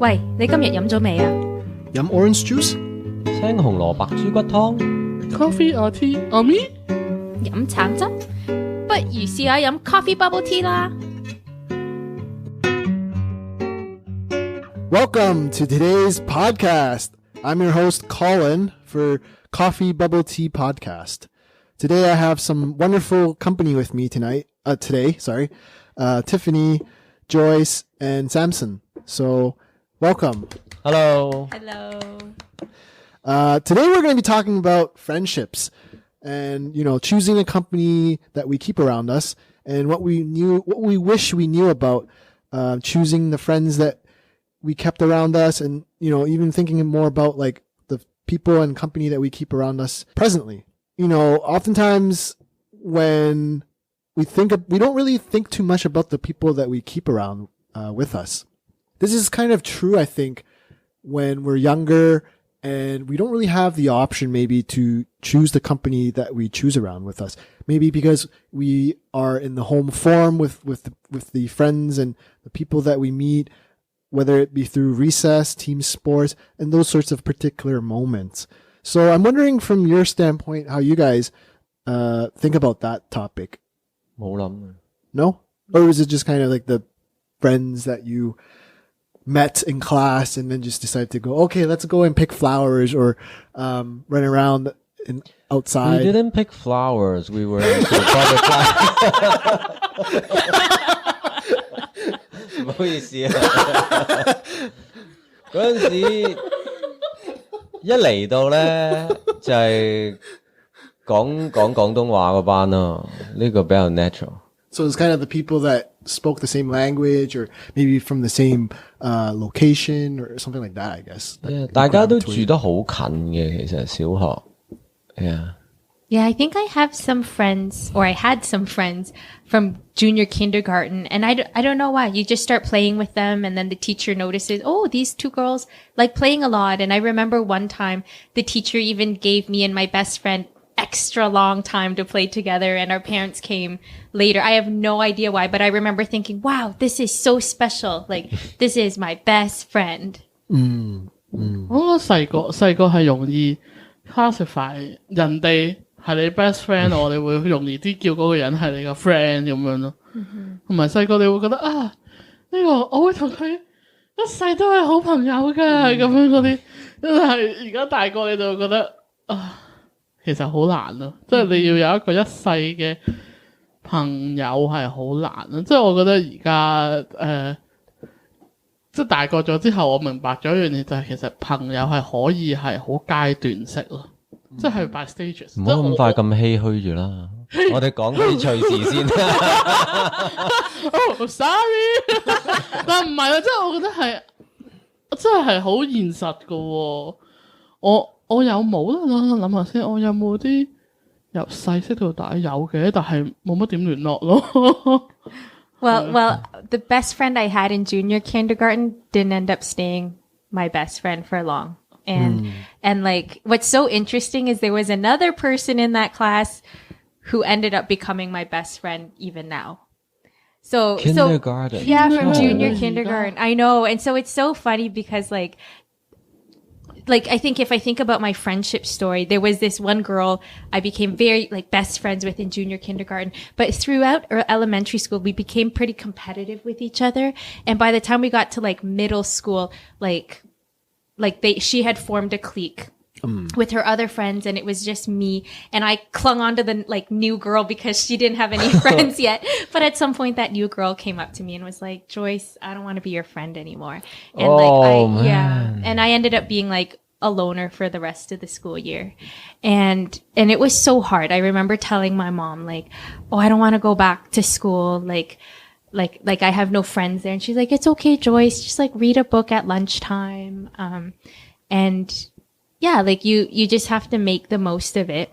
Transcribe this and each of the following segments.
喂，你今日飲咗未啊？飲 orange juice？ 青紅蘿蔔豬骨湯 Coffee or tea or me？ 飲橙汁？不如試下飲 coffee bubble tea 啦。Welcome to today's podcast. I'm your host, Colin, for Coffee Bubble Tea Podcast. Today I have some wonderful company with me today, Tiffany, Joyce, and Samson. So, welcome. Hello. Hello. Today we're going to be talking about friendships and, choosing a company that we keep around us and what we wish we knew about choosing the friends that we kept around us, and even thinking more about like the people and company that we keep around us presently. Oftentimes when we don't really think too much about the people that we keep around with us. This is kind of true, I think, when we're younger and we don't really have the option maybe to choose the company that we choose around with us. Maybe because we are in the home form with the friends and the people that we meet, whether it be through recess, team sports, and those sorts of particular moments. So I'm wondering from your standpoint how you guys think about that topic. 冇諗 No? Or is it just kind of like the friends that you met in class and then just decided to go, okay, let's go and pick flowers or run around outside? We didn't pick flowers. We were into butterfly. 唔好意思啊，嗰陣時一嚟到咧就係講廣東話嗰班咯，呢個比較 natural。 So it's kind of the people that spoke the same language or maybe from the same location or something like that, I guess.大家都住得好近嘅，其實小學。Yeah, I think I have some friends, or I had some friends from junior kindergarten, and I don't know why. You just start playing with them, and then the teacher notices, oh, these two girls like playing a lot. And I remember one time the teacher even gave me and my best friend extra long time to play together, and our parents came later. I have no idea why, but I remember thinking, wow, this is so special. Like, this is my best friend. 我覺得細個係容易 classify 人哋係你 best friend， 我哋會容易啲叫嗰個人係你個 friend 咁樣咯。同埋細個你會覺得呢個我會同佢一世都係好朋友㗎咁樣嗰啲，但係而家大個你就會覺得其實好難咯，即係你要有一個一世嘅朋友係好難咯。即係我覺得而家即係大個咗之後，我明白咗一樣嘢就係其實朋友係可以係好階段式咯。即係 by stages， 唔好咁快咁唏噓住啦。我哋講啲趣事先。Oh sorry， 但唔係啊，即係我覺得係真係好現實噶喎。我有冇啦？諗下先，我有冇啲由細識到大有嘅，但係冇乜點聯絡咯。Well, the best friend I had in junior kindergarten didn't end up staying my best friend for long. And like, what's so interesting is there was another person in that class who ended up becoming my best friend even now. So Kindergarten. Yeah, from junior kindergarten. I know. And so it's so funny because like I think if I think about my friendship story, there was this one girl I became very like best friends with in junior kindergarten, but throughout elementary school, we became pretty competitive with each other. And by the time we got to like middle school, she had formed a clique with her other friends, and it was just me, and I clung on to the like new girl because she didn't have any friends yet. But at some point that new girl came up to me and was like, Joyce, I don't want to be your friend anymore. And and I ended up being like a loner for the rest of the school year. And it was so hard. I remember telling my mom like, oh, I don't want to go back to school. Like I have no friends there. And she's like, it's okay, Joyce, just like read a book at lunchtime. And yeah, like you just have to make the most of it.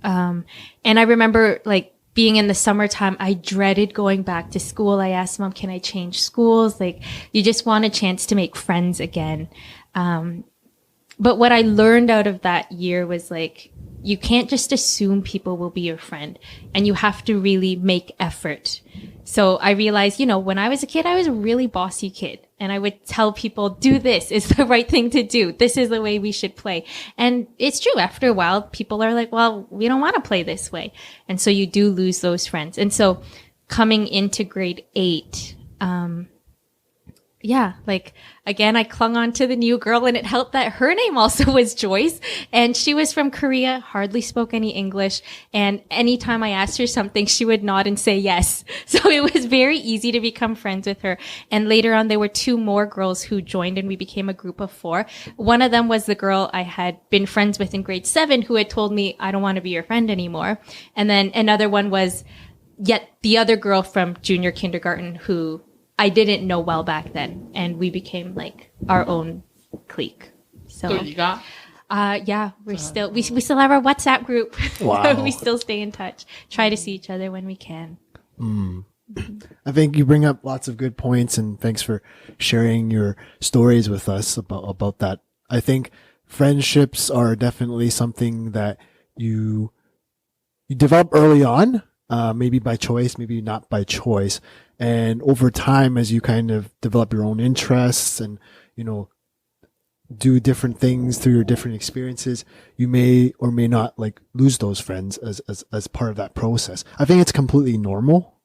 And I remember like being in the summertime, I dreaded going back to school. I asked Mom, can I change schools? Like you just want a chance to make friends again. But what I learned out of that year was like, you can't just assume people will be your friend, and you have to really make effort. So I realized, when I was a kid, I was a really bossy kid. And I would tell people, do this. It's the right thing to do. This is the way we should play. And it's true. After a while, people are like, well, we don't want to play this way. And so you do lose those friends. And so coming into grade 8, yeah, like again, I clung on to the new girl, and it helped that her name also was Joyce, and she was from Korea, hardly spoke any English. And anytime I asked her something, she would nod and say yes. So it was very easy to become friends with her. And later on, there were 2 more girls who joined, and we became a group of 4. One of them was the girl I had been friends with in grade 7 who had told me, I don't want to be your friend anymore. And then another one was yet the other girl from junior kindergarten who I didn't know well back then, and we became like our own clique. So, yeah, we still have our WhatsApp group. Wow. We still stay in touch. Try to see each other when we can. I think you bring up lots of good points, and thanks for sharing your stories with us about that. I think friendships are definitely something that you develop early on, maybe by choice, maybe not by choice. And over time, as you kind of develop your own interests and, do different things through your different experiences, you may or may not like lose those friends as part of that process. I think it's completely normal.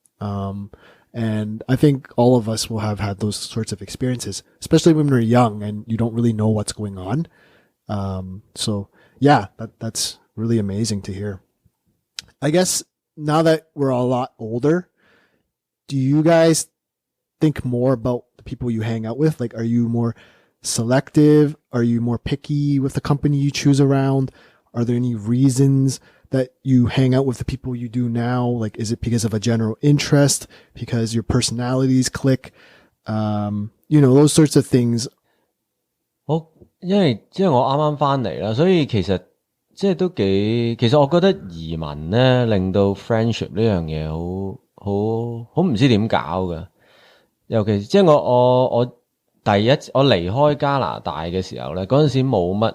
And I think all of us will have had those sorts of experiences, especially when we're young and you don't really know what's going on. So yeah, that's really amazing to hear. I guess now that we're a lot older, do you guys think more about the people you hang out with? Like, are you more selective? Are you more picky with the company you choose around? Are there any reasons that you hang out with the people you do now? Like, is it because of a general interest? Because your personalities click? Those sorts of things. 因為我啱啱返嚟啦，所以其實我覺得移民呢令到 friendship 呢樣嘢好唔知點搞㗎。尤其我離開加拿大嘅時候呢，嗰陣時冇乜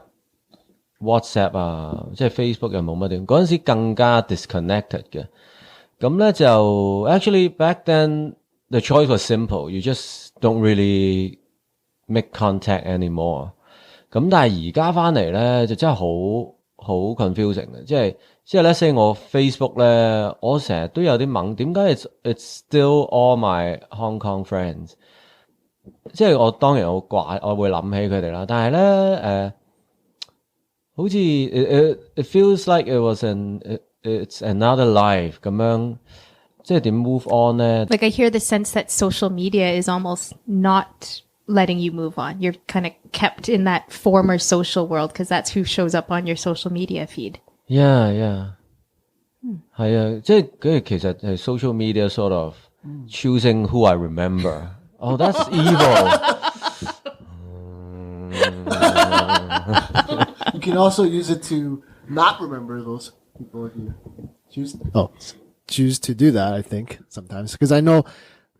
WhatsApp 啊，即係 Facebook 又冇乜點，嗰陣時更加 disconnected 嘅。咁呢就 actually back then the choice was simple, you just don't really make contact anymore。咁但係而家返嚟呢就真係好 confusing 嘅，即係let's say我 Facebook 呢，我成日都有啲懵，點解 it's still all my Hong Kong friends？ 即係我當然我會諗起佢哋啦，但係呢好似 it feels like it's another life 咁樣，即係點 move on 呢？ Like I hear the sense that social media is almost not letting you move on. You're kind of kept in that former social world because that's who shows up on your social media feed. Yeah. 係啊，即係其實係 social media sort of choosing who I remember. Oh, that's evil. You can also use it to not remember those people if you choose to do that, I think, sometimes. Because I know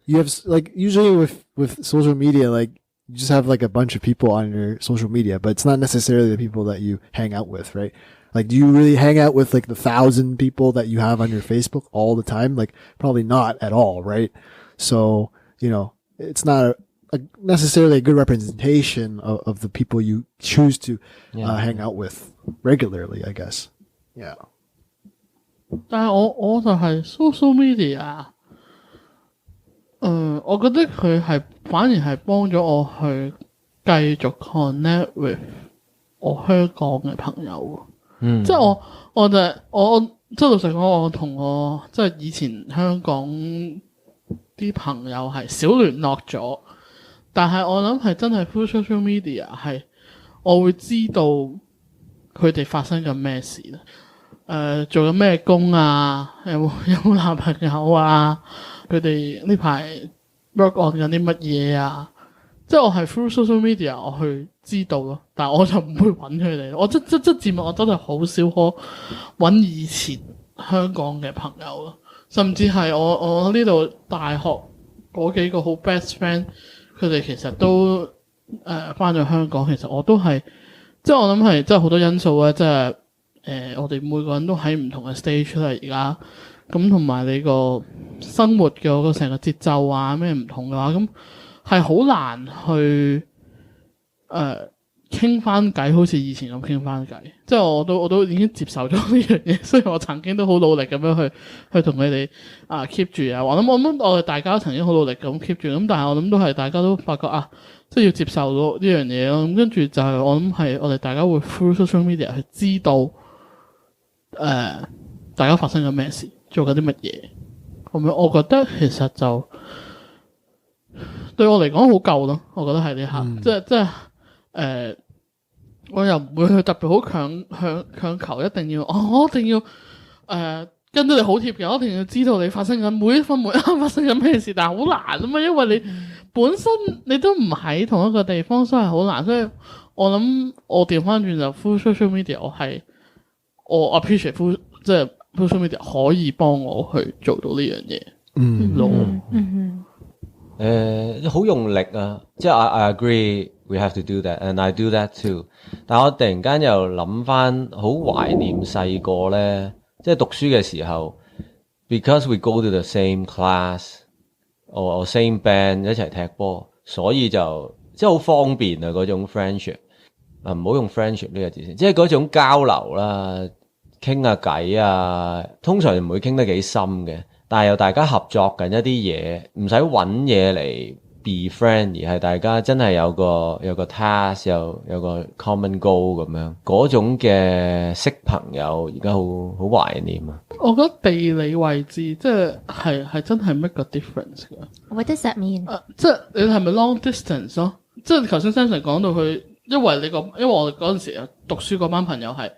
you have, like, usually with social media, like, you just have, like, a bunch of people on your social media, but it's not necessarily the people that you hang out with, right? Like, do you really hang out with, like, the 1,000 people that you have on your Facebook all the time? Like, probably not at all, right? So, it's not necessarily a good representation of the people you choose to hang out with regularly, I guess. Yeah. 但係我就係 social media，我覺得佢係反而係幫咗我去繼續 connect with 我香港嘅朋友。即係我即係老實講，我同我即係以前香港啲朋友係少聯絡咗，但係我諗係真係 through social media 係我會知道佢哋發生緊咩事啦。做緊咩工啊？有冇男朋友啊？佢哋呢排 work on 緊啲乜嘢啊？即係我係 through social media 我去知道咯，但係我就唔會揾佢哋。我即節目我真係好少可揾以前香港嘅朋友咯，甚至係我呢度大學嗰幾個好 best friend， 佢哋其實都返咗香港。其實我都係即係我諗係真係好多因素啊，即係我哋每個人都喺唔同嘅 stage 啦而家，咁同埋你個生活嘅個成個節奏啊咩唔同嘅話，咁係好難去傾翻偈，好似以前咁傾翻偈。即係我都已經接受咗呢樣嘢，所以我曾經都好努力咁樣去同佢哋keep 住啊。我諗我哋大家曾經好努力咁 keep 住，咁但係我諗都係大家都發覺即係要接受到呢樣嘢咯。咁跟住就係我諗係我哋大家會 through social media 去知道大家發生緊咩事，做緊啲乜嘢。咁樣我覺得其實就對我嚟講好夠咯。我覺得係呢刻，即係我又唔會去特別好強求一定要我一定要跟到你好貼嘅，我一定要知道你發生緊每一分每一刻發生緊咩事，但係好難啊嘛，因為你本身你都唔喺同一個地方，所以係好難。所以我諗我調翻轉就 full social media， 我 appreciate full 即係 social media 可以幫我去做到呢樣嘢。好用力啊！即係 I agree we have to do that and I do that too。但我突然間又諗翻，好懷念細個咧，即係讀書嘅時候 ，because we go to the same class or same band 一齊踢波，所以就即係好方便啊嗰種 friendship。唔好用 friendship 呢個字先，即係嗰種交流啦，傾下偈啊，通常唔會傾得幾深嘅。但係又大家合作緊一啲嘢，唔使揾嘢嚟 be friend， 而係大家真係有個 task， 有個 common goal 咁樣，嗰種嘅識朋友而家好懷念啊！我覺得地理位置即係真係 make a difference 㗎。What does that mean？即係你係咪 long distance 咯？即係頭先 Samson 講到佢，因為我哋嗰陣時讀書嗰班朋友係。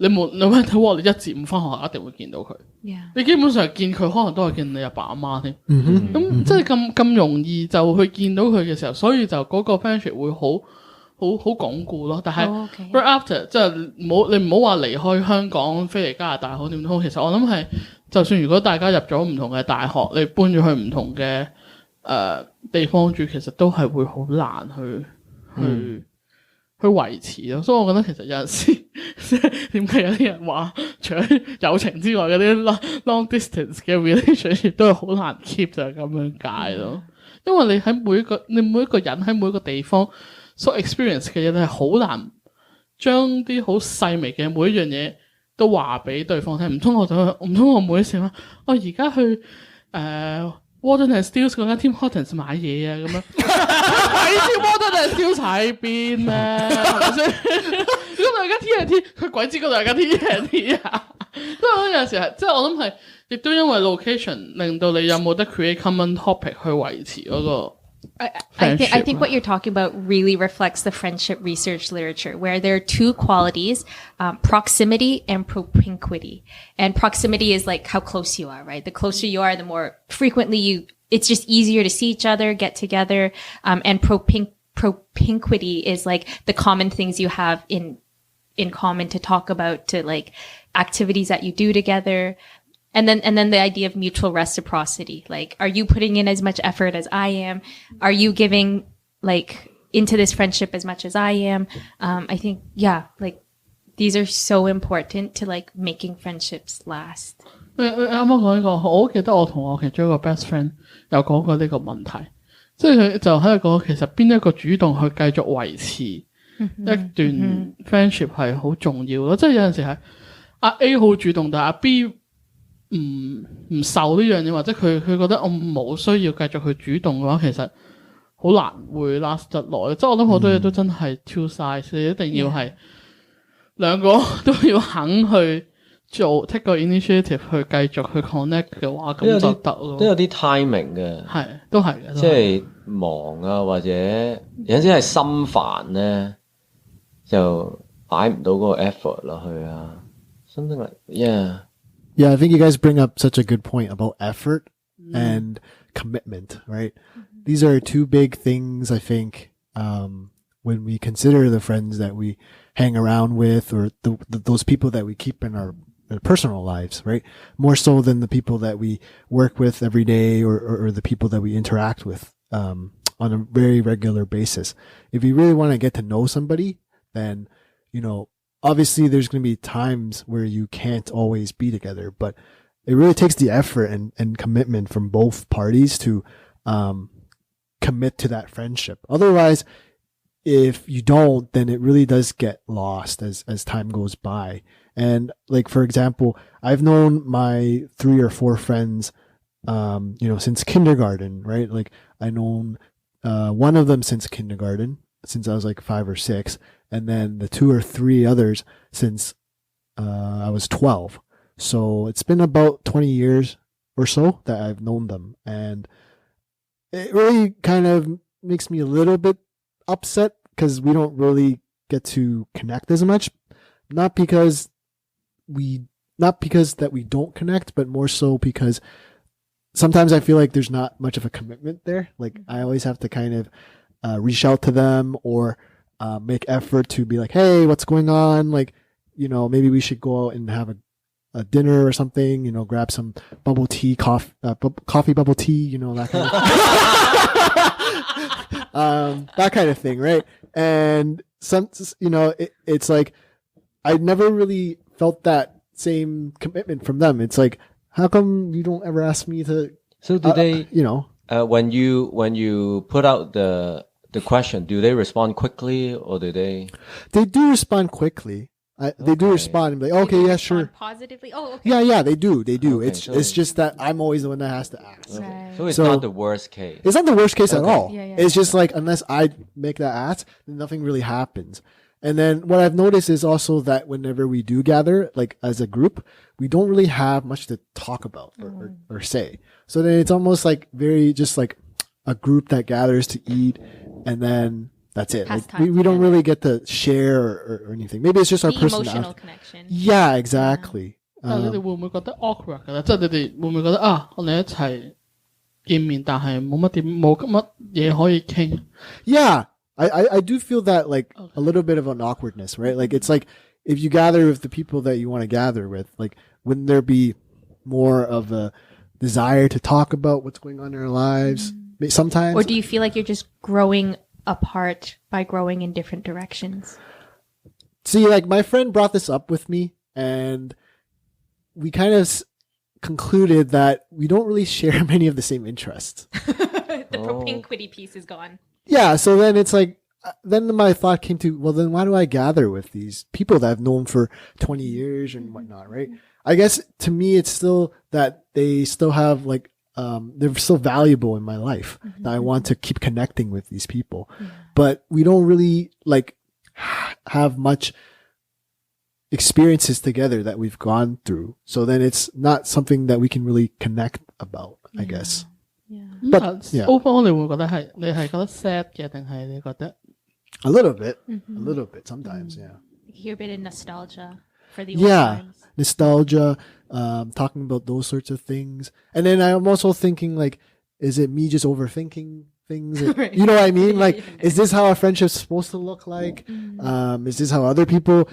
你睇我哋1至5返學校一定會見到佢。Yeah. 你基本上見佢可能都係見你阿爸阿媽添。咁即係咁容易就去見到佢嘅時候，所以就嗰個 friendship 會好鞏固咯。但係 right after 即係你唔好話離開香港飛嚟加拿大好點都好。其實我諗係，就算如果大家入咗唔同嘅大學，你搬咗去唔同嘅地方住，其實都係會好難去維持咯，所以我覺得其實有陣時即係點解有啲人話除咗友情之外嗰啲 long distance 嘅 relationship 都係好難 keep， 就係咁樣解咯。因為你喺每一個人喺每一個地方所 experience 嘅嘢，你係好難將啲好細微嘅每一樣嘢都話俾對方聽。唔通我每一次話我而家去Warden and Steels 嗰間 Tim Hortons 買嘢啊咁樣，睇知 Warden and Steels 喺邊咩？係咪先？嗰度有間 T&T， 佢鬼知嗰度有間 T&T 啊！所以有陣時係，即係我諗係，亦都因為 location 令到你有冇得 create common topic 去維持嗰個。I think what you're talking about really reflects the friendship research literature, where there are two qualities, proximity and propinquity. And proximity is like how close you are, right? The closer you are, the more frequently it's just easier to see each other, get together. And propinquity is like the common things you have in common to talk about, to like activities that you do together. And then the idea of mutual reciprocity. Like, are you putting in as much effort as I am? Are you giving like into this friendship as much as I am? I think, yeah, like these are so important to like making friendships last. 啱啱講呢個，我好記得我同我其中一個 best friend 有講過呢個問題，即係佢就喺度講，其實邊一個主動去繼續維持一段 friendship 係好重要咯。即係有陣時係阿 A 好主動，但係阿 B唔受呢樣嘢，或者佢覺得我冇需要繼續去主動嘅話，其實好難會 last 得耐。即係我諗好多嘢都真係 two sides，你一定要係兩個都要肯去做 take 個 initiative 去繼續去 connect 嘅話，咁就得咯。都有啲 timing 嘅，係都係嘅，即係忙啊，或者有陣時係心煩咧，就擺唔到嗰個 effort 落去啊。Something like Yeah, I think you guys bring up such a good point about effort and commitment, right? These are two big things, I think, when we consider the friends that we hang around with, or those people that we keep in our personal lives, right? More so than the people that we work with every day, or the people that we interact with on a very regular basis. If you really want to get to know somebody, then, obviously there's going to be times where you can't always be together, but it really takes the effort and commitment from both parties to commit to that friendship. Otherwise, if you don't, then it really does get lost as time goes by. And like, for example, I've known my 3 or 4 friends, since kindergarten, right? Like I known, one of them since kindergarten, since I was like 5 or 6, and then the 2 or 3 others since, I was 12. So it's been about 20 years or so that I've known them. And it really kind of makes me a little bit upset because we don't really get to connect as much. Not because that we don't connect, but more so because sometimes I feel like there's not much of a commitment there. Like I always have to kind of reach out to them or make effort to be like, hey, what's going on? Like, maybe we should go out and have a dinner or something, grab some bubble tea, coffee bubble tea, that kind of, that kind of thing. Right. And it's like, I never really felt that same commitment from them. It's like, how come you don't ever ask me to? So do they? When you put out the question, do they respond quickly or do they? They do respond quickly. They do respond and be like, okay, yeah, sure. Positively. Oh, okay. Yeah, they do. Okay, it's just that I'm always the one that has to ask. Okay. Right. So it's not the worst case. It's not the worst case at all. Yeah, it's just like, unless I make that ask, then nothing really happens. And then what I've noticed is also that whenever we do gather, like as a group, we don't really have much to talk about or say. So then it's almost like very just like a group that gathers to eat, and then that's it. Like, we don't really get to share or anything. Maybe it's just our personality. Emotional connection. Yeah, exactly. 但係你哋會唔會覺得 awkward 㗎咧？即係你哋會唔會覺得啊，我哋一齊見面，但係冇乜嘢可以傾 Yeah, I do feel that like a little bit of an awkwardness, right? Like it's like if you gather with the people that you want to gather with, like wouldn't there be more of a desire to talk about what's going on in our lives sometimes? Or do you feel like you're just growing apart by growing in different directions? See, like my friend brought this up with me, and we kind of concluded that we don't really share many of the same interests. The propinquity piece is gone. Yeah, so then it's like, then my thought came to, well, then why do I gather with these people that I've known for 20 years and whatnot, right? I guess to me, it's still that they still have like, they're still valuable in my life, that I want to keep connecting with these people. But we don't really like have much experiences together that we've gone through. So then it's not something that we can really connect about, I guess. But overall 你會覺得係你係覺得 sad 嘅定係你覺得 a little bit sometimes, yeah. You hear a bit of nostalgia for the old times. Nostalgia, talking about those sorts of things. And then I'm also thinking like, is it me just overthinking things? Right. You know what I mean? Like, is this how a friendship's supposed to look like? Is this how other people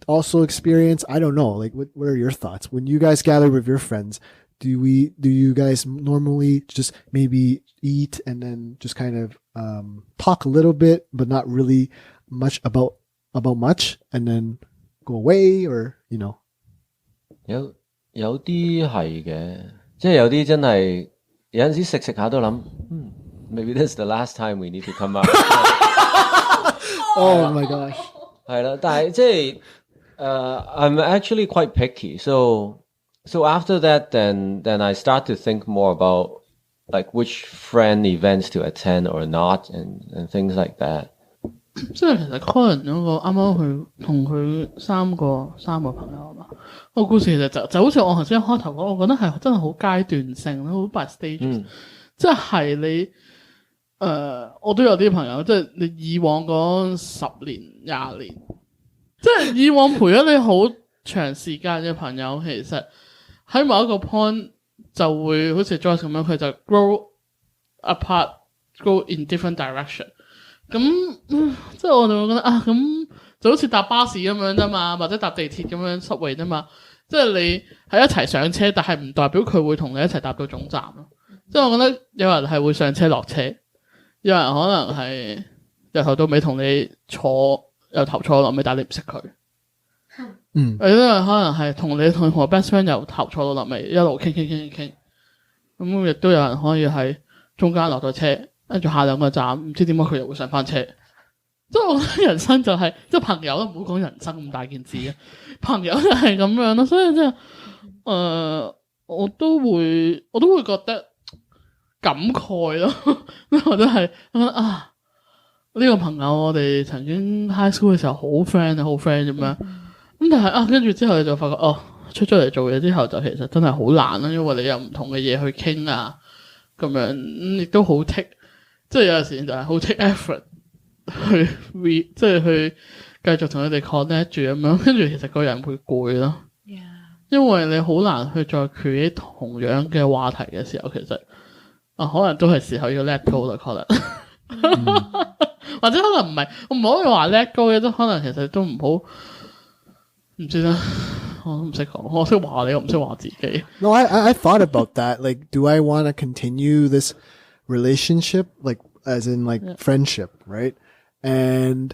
also experience? I don't know. Like, what are your thoughts when you guys gather with your friends? Do you guys normally just maybe eat and then just kind of talk a little bit, but not really much about much, and then go away, or you know? 有啲係嘅，即係有啲真係有陣時食下都諗，maybe this is the last time we need to come out. Oh my gosh. 係啦，但係即係I'm actually quite picky, so after that, then I start to think more about like which friend events to attend or not, and things like that. 即係其實 Colin 嗰個啱啱佢同佢三個朋友啊嘛，個故事其實就好似我頭先開頭講，我覺得係真係好階段性好 by stages，即係你我都有啲朋友，即係你以往嗰10年20年，即係以往陪咗你好長時間嘅朋友，其實喺某一個 point 就會好似 Joyce 咁樣，佢就 grow apart，go in different direction。咁即係我就會覺得啊，咁就好似搭巴士咁樣啫嘛，或者搭地鐵咁樣subway啫嘛。即係你係一齊上車，但係唔代表佢會同你一齊搭到總站咯。即係我覺得有人係會上車落車，有人可能係由頭到尾同你由頭坐落尾，但係你唔識佢。有啲人可能係同個 best friend 由頭坐到落尾，一路傾。咁亦都有人可以係中間落咗車，跟住下2個站唔知點解佢又會上翻車。即係我覺得人生就係即係朋友都唔好講人生咁大件事嘅，朋友就係咁樣咯。所以即係我都會覺得感慨咯。我都係覺得啊，呢個朋友我哋曾經 high school 嘅時候好 friend 咁樣。咁但係啊，跟住之後你就發覺出咗嚟做嘢之後就其實真係好難啦，因為你有唔同嘅嘢去傾啊，咁樣亦都好 take， 即係有陣時就係好 take effort 去即係去繼續同佢哋 connect 住咁樣，跟住其實個人會攰咯。Yeah. 因為你好難去再 create 同樣嘅話題嘅時候，其實可能都係時候要 let go 啦，Colin。或者可能唔係，我唔可以話 let go 嘅，都可能其實都唔好。唔知啦，我都唔識講，我識話你，我唔識話自己。No, I thought about that. Like, do I want to continue this relationship, like as in like friendship, right? And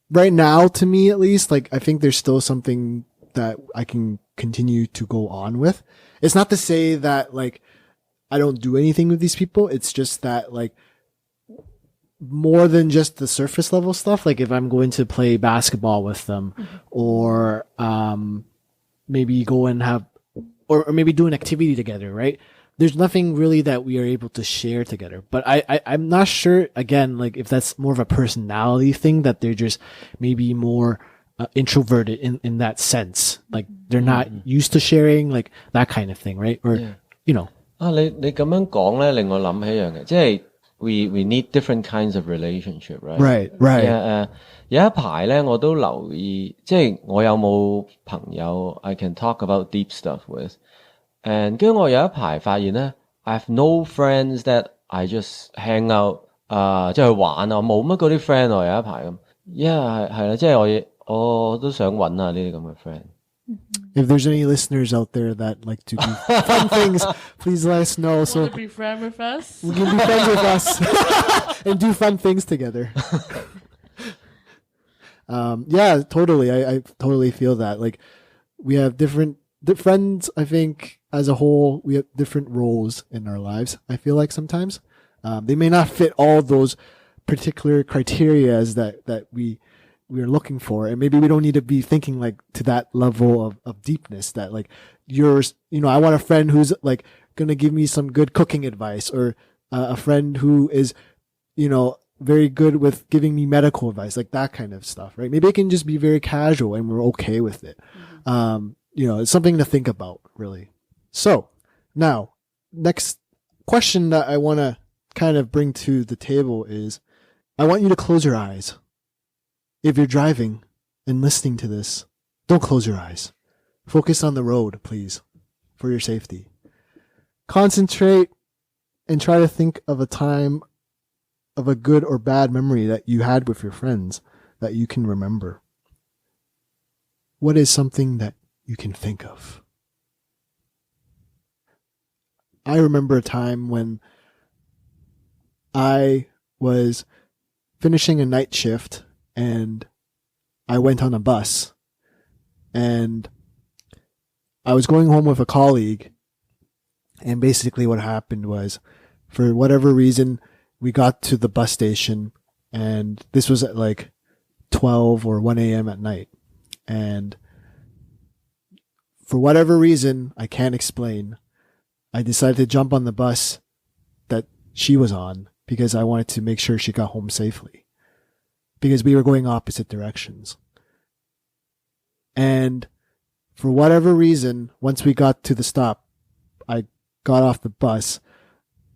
right now, to me at least, like I think there's still something that I can continue to go on with. It's not to say that like I don't do anything with these people. It's just that like more than just the surface level stuff. Like if I'm going to play basketball with them or maybe go and have or maybe do an activity together, right? There's nothing really that we are able to share together. But I'm not sure, again, like if that's more of a personality thing, that they're just maybe more introverted in that sense. Like they're not used to sharing, like that kind of thing, right? Or, you know. 你咁樣講咧，令我諗起一樣嘅，即係we need different kinds of relationship, right? Right. 有一排咧，我都留意，即係我有冇朋友 I can talk about deep stuff with， and 跟住我有一排發現咧 I have no friends that I just hang out， 即係去玩啊，冇乜嗰啲 friend 喎，有一排咁，係啦，即係我都想揾下呢啲咁嘅 friend。If there's any listeners out there that like to do fun things, please let us know. So be friends with us? We can be friends with us and do fun things together. Yeah, totally. I totally feel that. Like we have the friends, I think as a whole, we have different roles in our lives. I feel like sometimes, they may not fit all those particular criterias that we are looking for, and maybe we don't need to be thinking like to that level of deepness that like yours, I want a friend who's like going to give me some good cooking advice, or a friend who is, very good with giving me medical advice, like that kind of stuff, right? Maybe it can just be very casual and we're okay with it. It's something to think about, really. So now, next question that I want to kind of bring to the table is, I want you to close your eyes. If you're driving and listening to this, don't close your eyes. Focus on the road, please, for your safety. Concentrate and try to think of a time of a good or bad memory that you had with your friends that you can remember. What is something that you can think of? I remember a time when I was finishing a night shift and I went on a bus, and I was going home with a colleague, and basically what happened was, for whatever reason, we got to the bus station, and this was at like 12 or 1 a.m. at night, and for whatever reason, I can't explain, I decided to jump on the bus that she was on because I wanted to make sure she got home safely. Because we were going opposite directions. And for whatever reason, once we got to the stop, I got off the bus,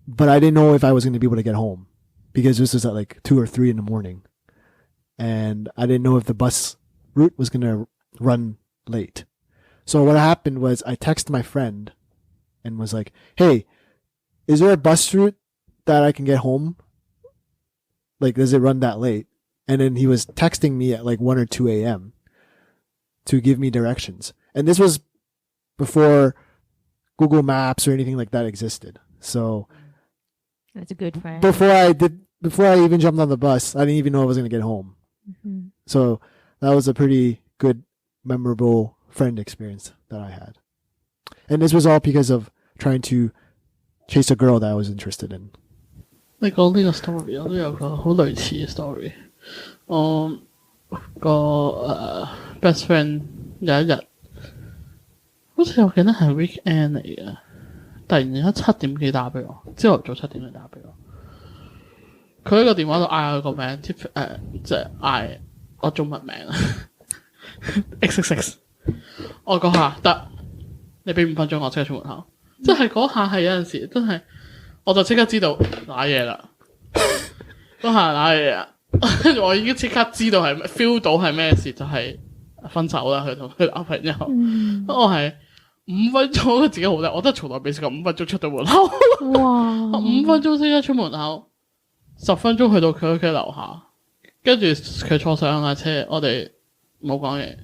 but I didn't know if I was going to be able to get home because this was at like 2 or 3 in the morning. And I didn't know if the bus route was going to run late. So what happened was I texted my friend and was like, hey, is there a bus route that I can get home? Like, does it run that late? And then he was texting me at like 1 or 2 a.m. to give me directions. And this was before Google Maps or anything like that existed. So that's a good friend. Before I even jumped on the bus, I didn't even know I was going to get home. Mm-hmm. So that was a pretty good, memorable friend experience that I had. And this was all because of trying to chase a girl that I was interested in. 你講呢個 story， 我都有個好類似嘅 story。我個best friend 有一日，好似我記得係 weekend 嚟嘅，突然間7點幾打俾我，朝頭早7點幾打俾我。佢喺個電話度嗌我個名，即係嗌我中文名XXX。我嗰下得，你俾5分鐘我即刻出門口。即係嗰下係有陣時真係，我就即刻知道瀨嘢啦。嗰下瀨嘢啊！跟住我已經即刻知道係 feel 到係咩事，就係分手啦。佢同佢男朋友，我係5分鐘，自己好叻，我真係從來未試過5分鐘出到門口。哇！5分鐘即刻出門口，10分鐘去到佢屋企樓下，跟住佢坐上架車，我哋冇講嘢，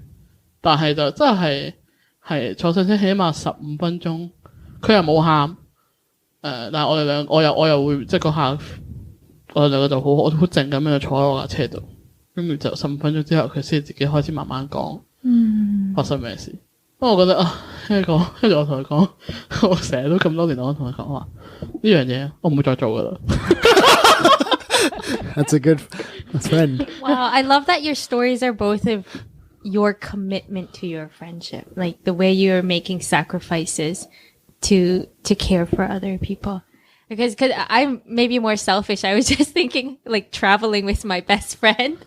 但係就真係坐上車起碼15分鐘，佢又冇喊，但係我哋兩我又會即係嗰下。我哋兩個就好靜咁樣坐喺我架車度，跟住就15分鐘之後，佢先自己開始慢慢講發生咩事。不過我覺得跟住我同佢講，我成日都咁多年，我同佢講話呢樣嘢我唔會再做噶啦。That's a good friend. Wow, I love that your stories are both of your commitment to your friendship, like the way you're making sacrifices to care for other people.Because I'm maybe more selfish. I was just thinking like traveling with my best friend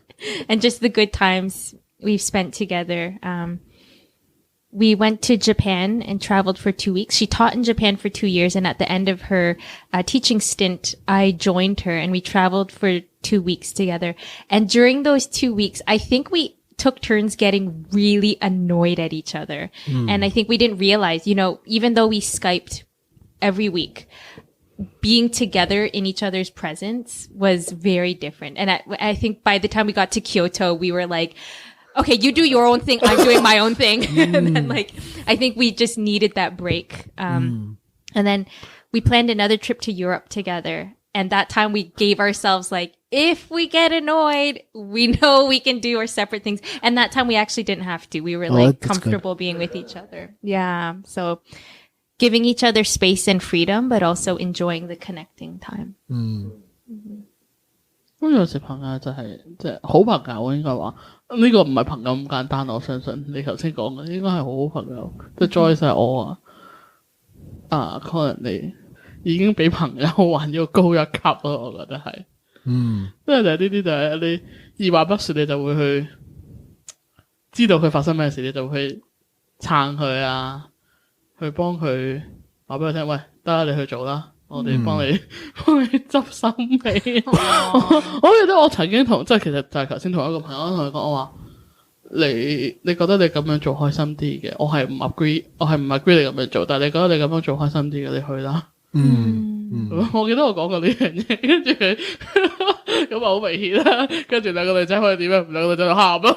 and just the good times we've spent together. We went to Japan and traveled for 2 weeks. She taught in Japan for 2 years. And at the end of her teaching stint, I joined her and we traveled for 2 weeks together. And during those 2 weeks, I think we took turns getting really annoyed at each other. And I think we didn't realize, even though we Skyped every week, being together in each other's presence was very different. And I think by the time we got to Kyoto, we were like, okay, you do your own thing. I'm doing my own thing. And then I think we just needed that break. And then we planned another trip to Europe together. And that time we gave ourselves if we get annoyed, we know we can do our separate things. And that time we actually didn't have to. We were comfortable being with each other. Yeah. So giving each other space and freedom, but also enjoying the connecting time. 咁有時朋友就係即係好朋友，應該話呢個唔係朋友咁簡單。我相信你頭先講嘅應該係好好朋友。即係 Joyce 係我Colin 你已經比朋友還要高一級咯，我覺得係。即係呢啲就係你二話不說，你就會去知道佢發生咩事，你就會去撐佢啊。去幫佢話俾佢聽，喂，得啦，你去做啦，我哋幫你執心尾。我記得我曾經其實就係頭先同一個朋友同佢講，我話你覺得你咁樣做開心啲嘅，我係唔 agree 你咁樣做，但係你覺得你咁樣做開心啲嘅，你去啦。我記得我講過呢樣嘢，跟住佢咁啊好明顯啦，跟住兩個女仔可以點樣？兩個女仔就喊咯。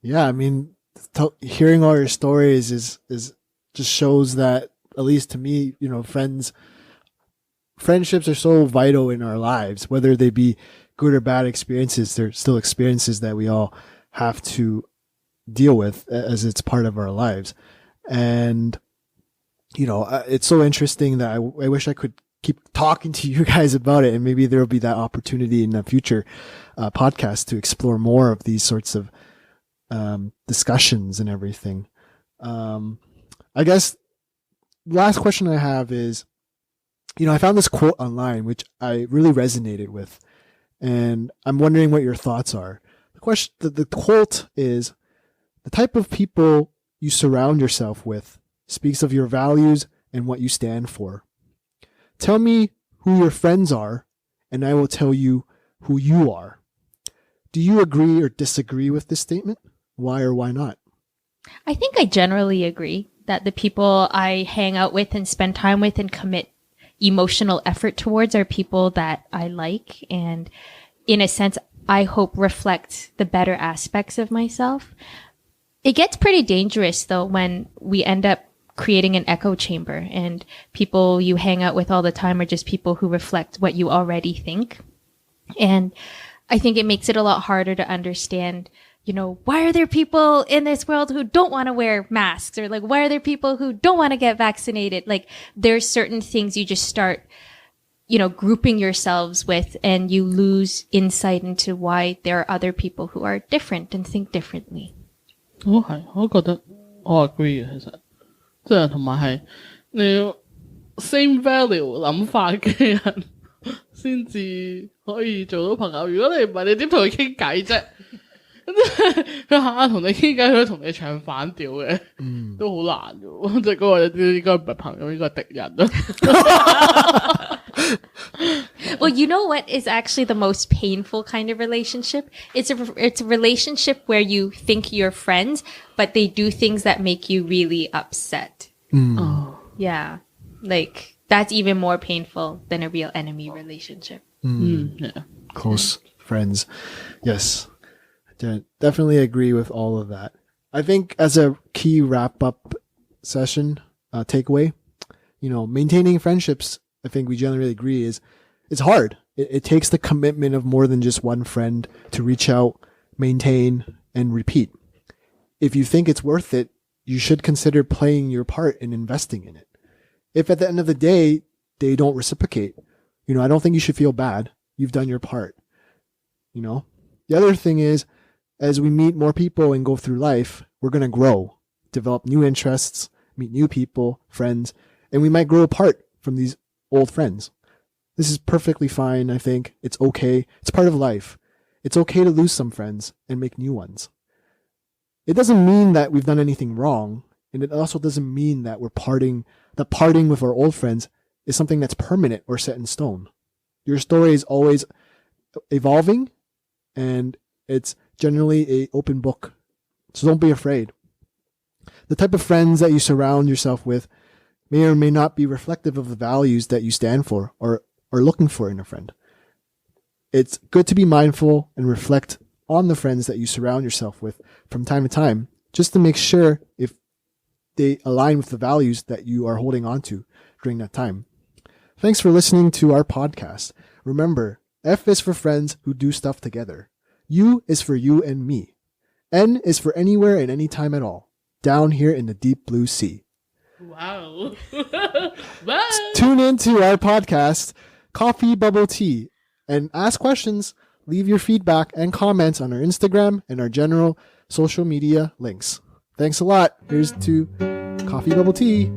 Yeah, I mean.Hearing all your stories is just shows that, at least to me, friendships are so vital in our lives, whether they be good or bad experiences. They're still experiences that we all have to deal with as it's part of our lives. And, it's so interesting that I wish I could keep talking to you guys about it. And maybe there'll be that opportunity in a future podcast to explore more of these sorts of discussions and everything. I guess last question I have is, I found this quote online which I really resonated with, and I'm wondering what your thoughts are. The quote is, "The type of people you surround yourself with speaks of your values and what you stand for. Tell me who your friends are, and I will tell you who you are." Do you agree or disagree with this statement?Why or why not? I think I generally agree that the people I hang out with and spend time with and commit emotional effort towards are people that I like and, in a sense, I hope reflect the better aspects of myself. It gets pretty dangerous, though, when we end up creating an echo chamber and people you hang out with all the time are just people who reflect what you already think. And I think it makes it a lot harder to understand you know, why are there people in this world who don't want to wear masks? Or like, why are there people who don't want to get vaccinated? Like, there's certain things you just start, you know, grouping yourselves with, and you lose insight into why there are other people who are different and think differently. 我覺得我 agree 嘅，其實即係同埋係你要 same value 諗法嘅人先至可以做到朋友。如果你唔係，你點同佢傾偈啫？佢下下同你傾偈，佢同你唱反調嘅，都好難嘅。即係嗰個應該唔係朋友，應該係敵人咯。Well, you know what is actually the most painful kind of relationship? It's a relationship where you think you're friends, but they do things that make you really upset. Oh. Yeah. Like, that's even more painful than a real enemy relationship. Yeah. Close friends. Yes. Definitely agree with all of that. I think as a key wrap-up session, takeaway, you know, maintaining friendships, I think we generally agree it's hard. It takes the commitment of more than just one friend to reach out, maintain, and repeat. If you think it's worth it, you should consider playing your part and investing in it. If at the end of the day, they don't reciprocate, you know, I don't think you should feel bad. You've done your part, you know? The other thing is, as we meet more people and go through life, we're going to grow, develop new interests, meet new people, friends, and we might grow apart from these old friends. This is perfectly fine, I think. It's okay. It's part of life. It's okay to lose some friends and make new ones. It doesn't mean that we've done anything wrong, and it also doesn't mean that parting with our old friends is something that's permanent or set in stone. Your story is always evolving, and it's generally an open book. So don't be afraid. The type of friends that you surround yourself with may or may not be reflective of the values that you stand for or are looking for in a friend. It's good to be mindful and reflect on the friends that you surround yourself with from time to time, just to make sure if they align with the values that you are holding on to during that time. Thanks for listening to our podcast. Remember, F is for friends who do stuff together. U is for you and me. N is for anywhere and anytime at all. Down here in the deep blue sea. Wow. Bye. Tune in to our podcast, Coffee Bubble Tea, and ask questions. Leave your feedback and comments on our Instagram and our general social media links. Thanks a lot. Here's to Coffee Bubble Tea.